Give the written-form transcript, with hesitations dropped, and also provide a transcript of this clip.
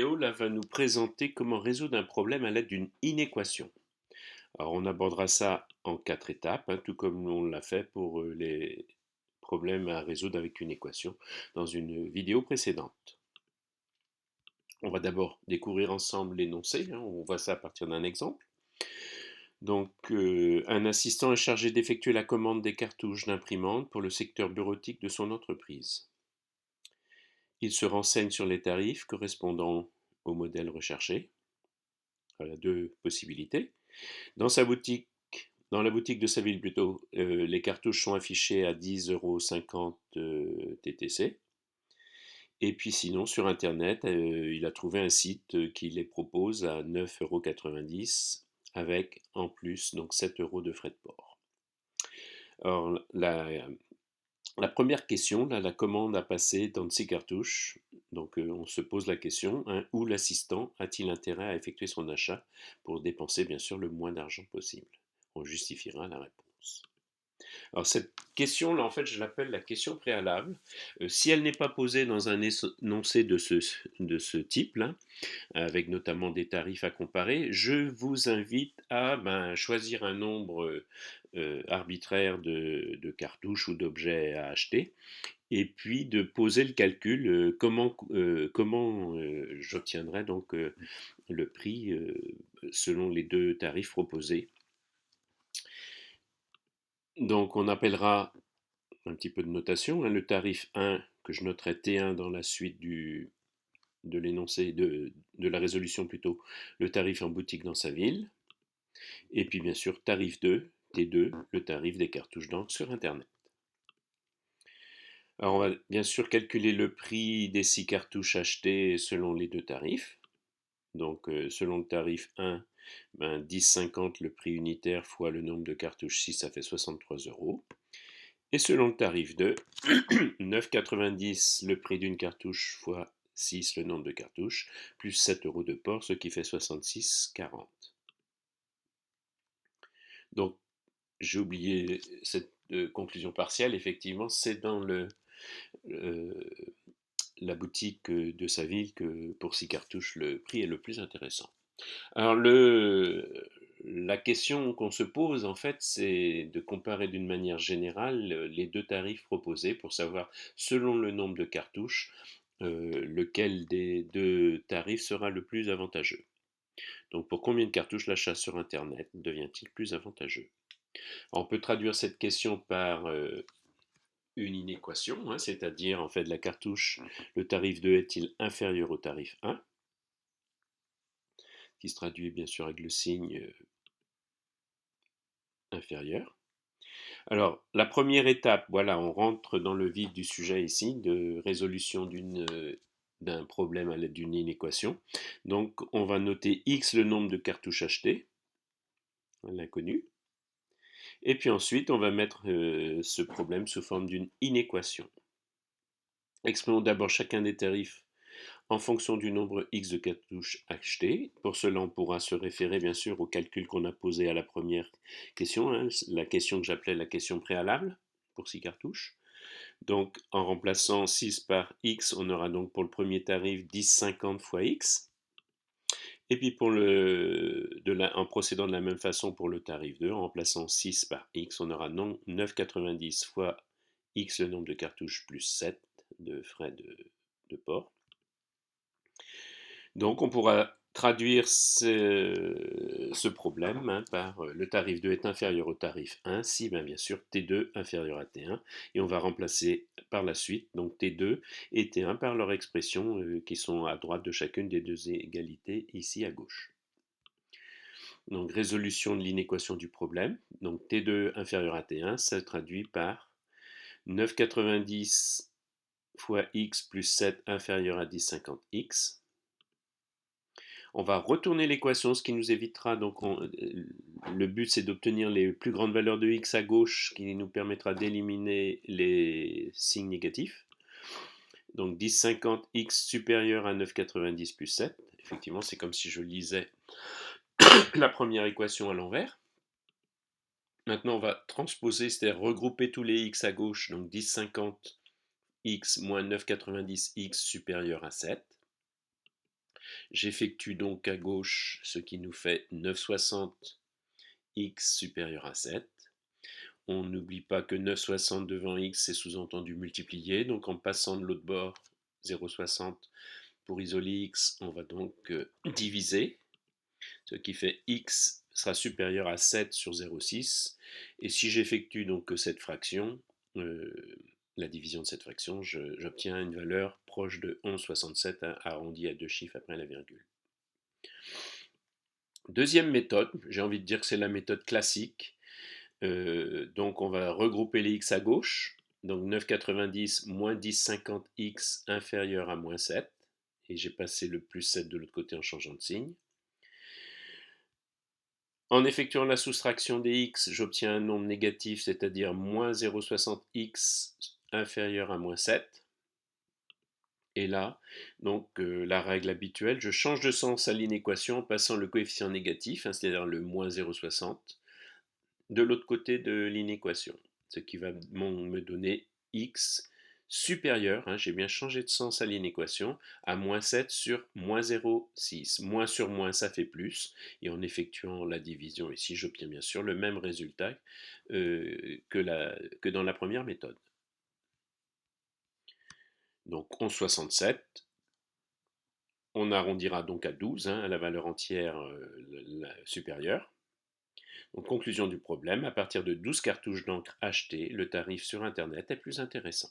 Vidéo là va nous présenter comment résoudre un problème à l'aide d'une inéquation. Alors on abordera ça en 4 étapes, hein, tout comme on l'a fait pour les problèmes à résoudre avec une équation dans une vidéo précédente. On va d'abord découvrir ensemble l'énoncé, hein, on voit ça à partir d'un exemple. Donc un assistant est chargé d'effectuer la commande des cartouches d'imprimante pour le secteur bureautique de son entreprise. Il se renseigne sur les tarifs correspondant au modèle recherché. Voilà deux possibilités. Dans sa boutique, dans la boutique de sa ville plutôt, les cartouches sont affichées à 10,50 € TTC. Et puis sinon, sur Internet, il a trouvé un site qui les propose à 9,90 € avec en plus donc 7 € de frais de port. Alors, la première question, là, la commande à passer dans ces cartouches. Donc, on se pose la question, hein, où l'assistant a-t-il intérêt à effectuer son achat pour dépenser bien sûr le moins d'argent possible? On justifiera la réponse. Alors cette question-là, en fait, je l'appelle la question préalable. Si elle n'est pas posée dans un énoncé de ce type-là, avec notamment des tarifs à comparer, je vous invite à choisir un nombre arbitraire de cartouches ou d'objets à acheter, et puis de poser le calcul, comment j'obtiendrai donc le prix selon les deux tarifs proposés. Donc on appellera un petit peu de notation, hein, le tarif 1 que je noterai T1 dans la suite de l'énoncé, de la résolution plutôt, le tarif en boutique dans sa ville, et puis bien sûr tarif 2, T2, le tarif des cartouches d'encre sur Internet. Alors on va bien sûr calculer le prix des 6 cartouches achetées selon les deux tarifs. Donc selon le tarif 1, 10,50 le prix unitaire fois le nombre de cartouches 6, ça fait 63 €. Et selon le tarif 2, 9,90 le prix d'une cartouche fois 6 le nombre de cartouches, plus 7 € de port, ce qui fait 66,40. Donc j'ai oublié cette conclusion partielle, effectivement c'est dans euh, la boutique de sa ville que pour 6 cartouches le prix est le plus intéressant. Alors la question qu'on se pose en fait, c'est de comparer d'une manière générale les deux tarifs proposés pour savoir, selon le nombre de cartouches, lequel des deux tarifs sera le plus avantageux. Donc pour combien de cartouches l'achat sur Internet devient-il plus avantageux? Alors, on peut traduire cette question par une inéquation, hein, c'est-à-dire en fait la cartouche, le tarif 2 est-il inférieur au tarif 1, qui se traduit bien sûr avec le signe inférieur. Alors, la première étape, voilà, on rentre dans le vif du sujet ici, de résolution d'un problème à l'aide d'une inéquation. Donc, on va noter X le nombre de cartouches achetées, l'inconnu. Et puis ensuite, on va mettre ce problème sous forme d'une inéquation. Exprimons d'abord chacun des tarifs en fonction du nombre X de cartouches achetées. Pour cela, on pourra se référer bien sûr au calcul qu'on a posé à la première question, hein, la question que j'appelais la question préalable pour 6 cartouches. Donc en remplaçant 6 par X, on aura donc pour le premier tarif 10,50 fois X. Et puis en procédant de la même façon pour le tarif 2, en remplaçant 6 par X, on aura 9,90 fois X le nombre de cartouches plus 7 de frais de port. Donc on pourra traduire ce problème, hein, par le tarif 2 est inférieur au tarif 1 si bien sûr T2 inférieur à T1, et on va remplacer par la suite donc T2 et T1 par leur expression qui sont à droite de chacune des deux égalités ici à gauche. Donc résolution de l'inéquation du problème, donc T2 inférieur à T1, ça traduit par 9,90 fois x plus 7 inférieur à 10,50 x. On va retourner l'équation, ce qui nous évitera, donc le but c'est d'obtenir les plus grandes valeurs de x à gauche, qui nous permettra d'éliminer les signes négatifs. Donc 10,50 x supérieur à 9,90 plus 7. Effectivement, c'est comme si je lisais la première équation à l'envers. Maintenant, on va transposer, c'est-à-dire regrouper tous les x à gauche, donc 10,50 x moins 9,90 x supérieur à 7. J'effectue donc à gauche ce qui nous fait 9,60 x supérieur à 7. On n'oublie pas que 9,60 devant x, c'est sous-entendu multiplié, donc en passant de l'autre bord 0,60 pour isoler x, on va donc diviser, ce qui fait x sera supérieur à 7 sur 0,6. Et si j'effectue donc cette fraction, la division de cette fraction, j'obtiens une valeur proche de 11,67 arrondi à deux chiffres après la virgule. Deuxième méthode, j'ai envie de dire que c'est la méthode classique. Donc on va regrouper les x à gauche. Donc 9,90 moins 10,50x inférieur à moins 7. Et j'ai passé le plus 7 de l'autre côté en changeant de signe. En effectuant la soustraction des x, j'obtiens un nombre négatif, c'est-à-dire moins 0,60x inférieur à moins 7. Et là, donc la règle habituelle, je change de sens à l'inéquation en passant le coefficient négatif, hein, c'est-à-dire le moins 0,60, de l'autre côté de l'inéquation. Ce qui va me donner x supérieur, hein, j'ai bien changé de sens à l'inéquation, à moins 7 sur moins 0,6. Moins sur moins, ça fait plus. Et en effectuant la division ici, j'obtiens bien sûr le même résultat que dans la première méthode. Donc 11,67. On arrondira donc à 12, hein, à la valeur entière supérieure. Donc, conclusion du problème, à partir de 12 cartouches d'encre achetées, le tarif sur Internet est plus intéressant.